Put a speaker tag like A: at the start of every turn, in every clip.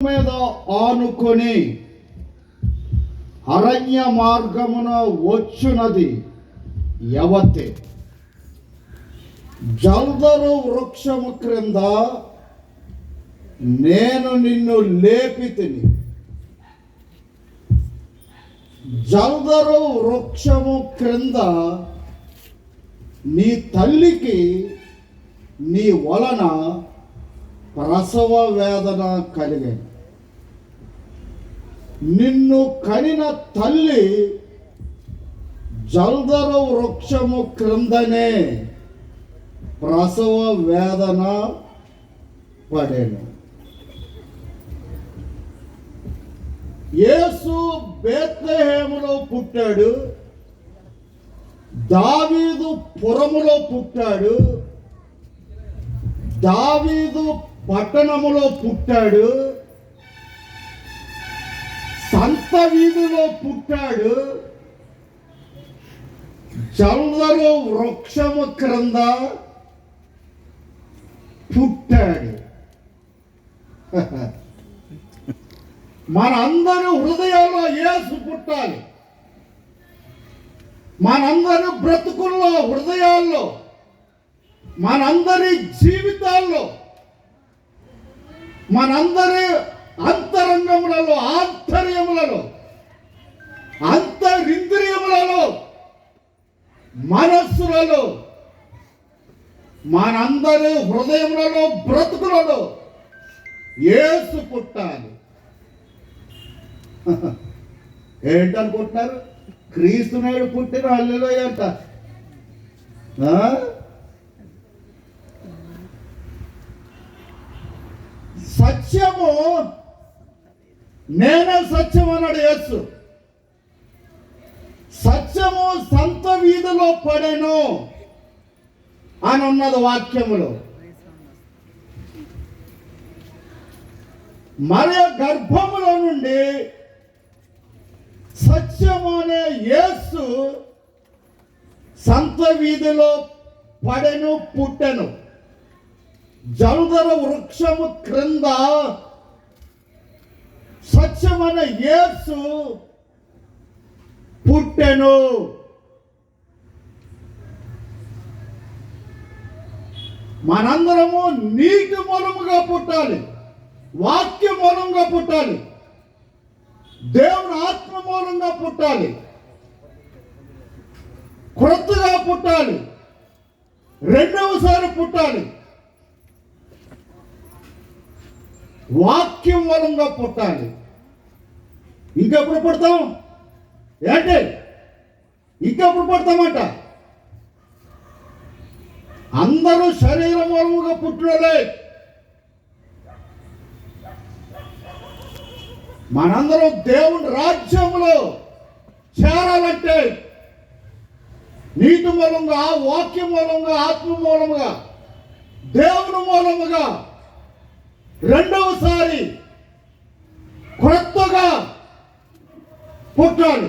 A: మీద ఆనుకొని అరణ్య మార్గమున వచ్చునది యవతే. జల్దరు వృక్షము క్రింద నేను నిన్ను లేపితిని. జల్దరు వృక్షము క్రింద నీ తల్లికి నీ వలన ప్రసవ వేదన కలిగాను. నిన్ను కనిన తల్లి జల్దరు వృక్షము క్రిందనే ప్రసవ వేదన పడేను. యేసు బేత్లెహేములో పుట్టాడు, దావీదు పురములో పుట్టాడు, దావీదు పట్టణములో పుట్టాడు, సంత వీధిలో పుట్టాడు, జల్దరు వృక్షము క్రింద పుట్టాడు. మనందరి హృదయాల్లో యేసు పుట్టాలి. మనందరి బ్రతుకుల్లో, హృదయాల్లో, మనందరి జీవితాల్లో, మనందరి అంతరంగములలో, ఆంతర్యములలో, అంతరింద్రియములలో, మనస్సులలో, మనందరి హృదయములలో, బ్రతుకులలో యేసు పుట్టాలి. ఏంటనుకుంటున్నారు? క్రీస్తు నేడు పుట్టిన హల్లెలూయా అంట. సత్యము, నేనే సత్యం అన్నాడు యేసు. సత్యము సంత వీధిలో పడెను అని ఉన్నది వాక్యములో. మరియ గర్భములో నుండి సత్యము అనే యేసు సంత వీధిలో పడెను, పుట్టెను. జల్దరు వృక్షము క్రింద సత్యమైన యేసు పుట్టెను. మనందరము నీటి మూలముగా పుట్టాలి, వాక్య మూలంగా పుట్టాలి, దేవుని ఆత్మ మూలంగా పుట్టాలి, క్రొత్తగా పుట్టాలి, రెండవసారి పుట్టాలి, వాక్యం మూలంగా పుట్టాలి. ఇంకెప్పుడు పుడతాం? ఏంటి ఇంకెప్పుడు పుడతామంట? అందరూ శరీర మూలముగా పుట్టినలే. మనందరం దేవుని రాజ్యంలో చేరాలంటే నీటి మూలంగా, వాక్యం మూలంగా, ఆత్మ మూలముగా, దేవుని మూలముగా రెండవసారి కొత్తగా పుట్టాలి.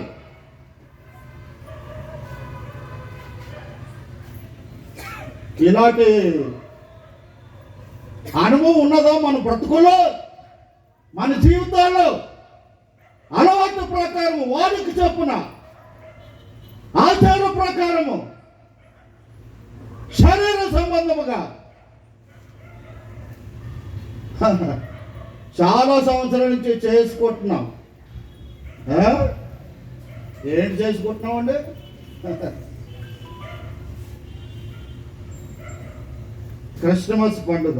A: ఇలాంటి అనుభవం ఉన్నదా మన బ్రతుకులో, మన జీవితాల్లో? అలవాటు ప్రకారము, వారికి చెప్పున, ఆచార ప్రకారము, శరీర సంబంధముగా చాలా సంవత్సరాల నుంచి చేసుకుంటున్నాం. ఏంటి చేసుకుంటున్నామండి? క్రిస్మస్ పండుగ.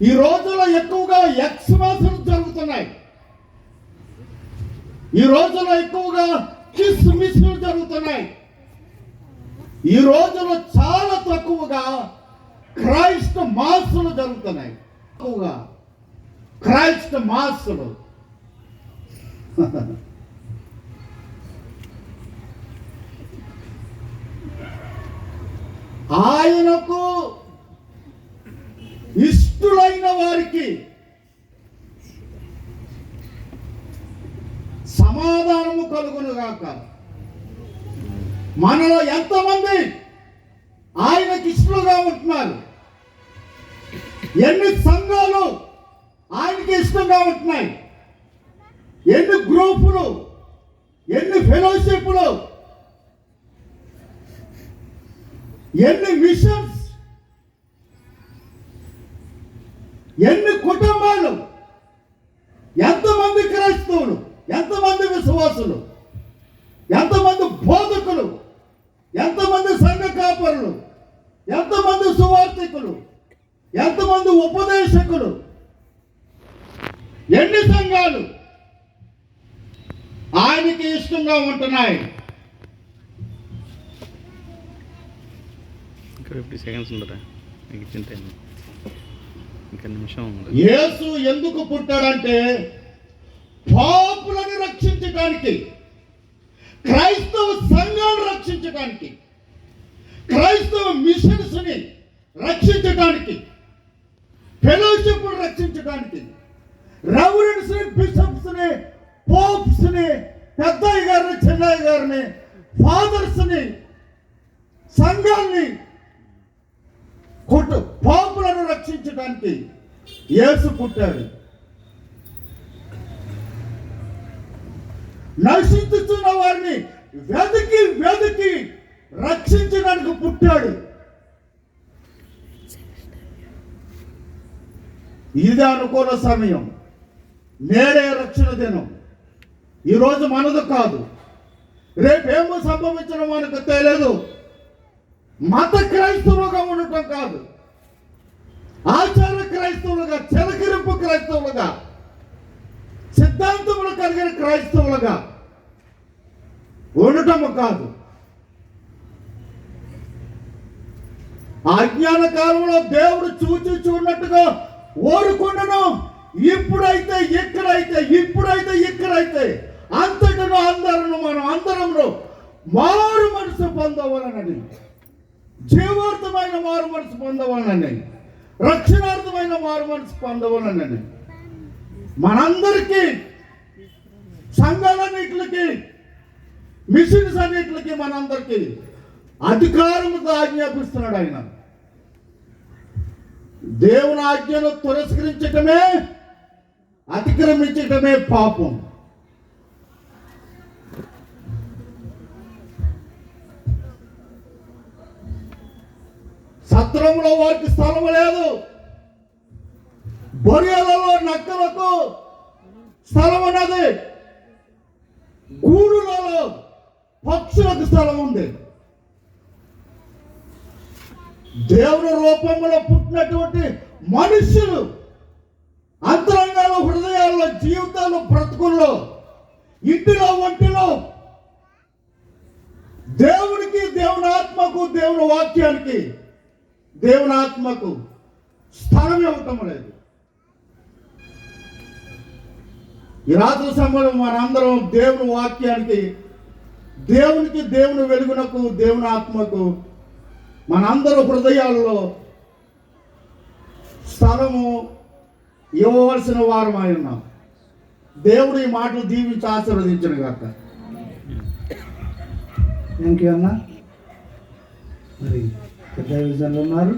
A: ఈ రోజుల్లో ఎక్కువగా ఎక్స్మస్లు జరుగుతున్నాయి. ఈ రోజుల్లో ఎక్కువగా కిస్మిస్లు జరుగుతున్నాయి. ఈ రోజుల్లో చాలా తక్కువగా క్రైస్ట్ మాసులు జరుగుతున్నాయి. ఎక్కువగా క్రైస్ట్ మాసులు. ఆయనకు ఇష్టులైన వారికి సమాధానము కలుగునుగాక. మనలో ఎంతమంది ఆయనకి ఇష్టలుగా ఉంటున్నారు? ఎన్ని సంఘాలు ఇష్టంగా ఉంటున్నాయి. ఎన్ని గ్రూపులు, ఎన్ని ఫెలోషిప్లు, ఎన్ని మిషన్స్, ఎన్ని కుటుంబాలు, ఎంతమంది క్రైస్తవులు, ఎంతమంది విశ్వాసులు, ఎంతమంది బోధకులు, ఎంతమంది సంఘ కాపరులు, ఎంతమంది సువార్థికులు, ఎంతమంది ఉపదేశకులు, ఎన్ని సంఘాలు ఆయనకి ఇష్టంగా ఉంటున్నాయి. యేసు ఎందుకు పుట్టాడంటే పాపులను రక్షించడానికి, క్రైస్తవ సంఘాలను రక్షించడానికి, క్రైస్తవ మిషన్స్ ని రక్షించడానికి, ఫెలోషిప్ రక్షించడానికి, రెవరెండ్స్ ని, బిషప్స్ ని, పోప్స్ ని, పెద్దయ్య గారిని, చిన్నయ్య గారిని, ఫాదర్స్ ని, సంఘాన్ని, పాపులను రక్షించడానికి యేసు పుట్టాడు. నశించుతున్న వారిని వెతికి వెతికి రక్షించడానికి పుట్టాడు. ఇది అనుకూల సమయం. నేడే రక్షణ దినం. ఈరోజు మనది కాదు. రేపేమో సంభవించడం మనకు తెలియదు. మత క్రైస్తవులుగా ఉండటం కాదు, ఆచార క్రైస్తవులుగా, చిలకరింపు క్రైస్తవులుగా, సిద్ధాంతములు కలిగిన క్రైస్తవులుగా ఉండటము కాదు. అజ్ఞాన కాలంలో దేవుడు చూచి చూడనట్టుగా ఓరుకుండను. ఇప్పుడైతే ఇక్కడైతే అంతటను మనం అందరంలో మారు మనసు పొందవాలనని, జీవార్థమైన మారు మనసు పొందవాలనని, రక్షణార్థమైన మారు మనసు పొందవాలనని, మనందరికీ, సంఘాలన్నిటికి, మిషన్స్ అన్నిటికి, మనందరికీ అధికారముతో ఆజ్ఞాపిస్తున్నాడు ఆయన. దేవుని ఆజ్ఞను తిరస్కరించటమే, అతిక్రమించటమే పాపం. సత్రంలో వారికి స్థలం లేదు, బొరియలలో నక్కలకు స్థలం ఉన్నది, గూడులలో పక్షులకు స్థలం ఉంది. దేవుని రూపంలో పుట్టినటువంటి మనుషులు అంతరంగాల్లో, హృదయాల్లో, జీవితాల్లో, బ్రతుకుల్లో, ఇంటిలో, ఒంటిలో దేవునికి, దేవుని ఆత్మకు, దేవుని వాక్యానికి, దేవుని ఆత్మకు స్థలం ఇవ్వటం లేదు. ఈ రాత్రి సమయంలో మనందరం దేవుని వాక్యానికి, దేవునికి, దేవుని వెలుగునకు, దేవుని ఆత్మకు మనందరూ హృదయాల్లో స్థలము ఇవ్వవలసిన వారమై ఉన్నాం. దేవుడు ఈ మాటలు దీవించి ఆశీర్వదించిన గాక.
B: థ్యాంక్ యూ అన్న. మరి పెద్ద విజన్లు ఉన్నారు.